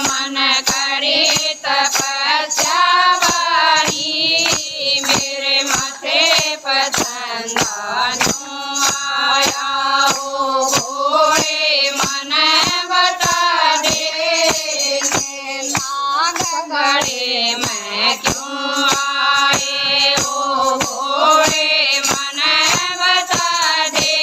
मन करे तपस्या वाली मेरे माथे पसंदानु आया हो घोड़े मन बता दे नाग गड़े मैं क्यों आए हो घोड़े मन बता दे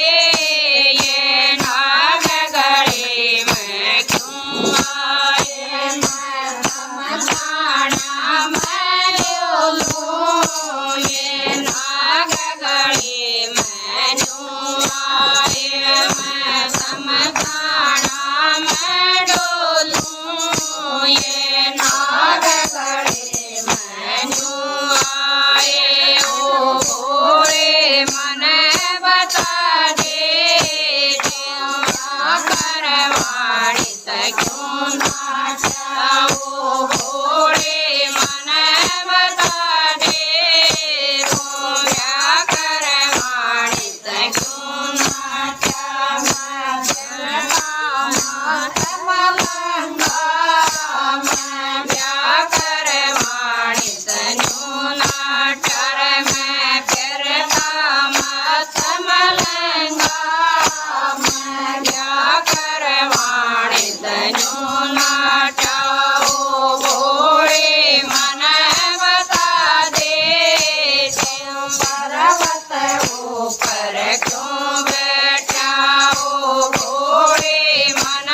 ये नाग गड़े मैं क्यों आए मैं समझाना मैं बोलूं ये नाग गड़े मैं क्यों आए मैं समझाना मैं डोलूं ये नाग गड़े मैं क्यों आए ओ घोड़े मन बता दे करवाणी क्यों नाचा ओ घोड़े मन बता दे करवाणी क्यों नाचा मैं ब्याह करवाणी तनु नाटर मैं फिरता मत मलंगा मैं ब्याह करवाणी तनु नाटा ओ घोड़े मन बता दे पर्वत ऊपर क्यों बैठा ओ घोड़े मन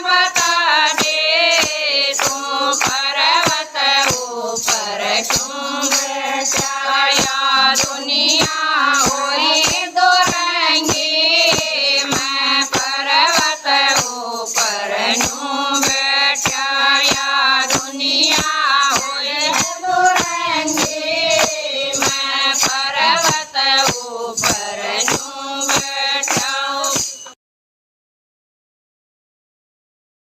बता दे तू पर्वत ऊपर क्यों बैठा या दुनिया हुई दो रंगी मैं पर्वत ऊपर यूं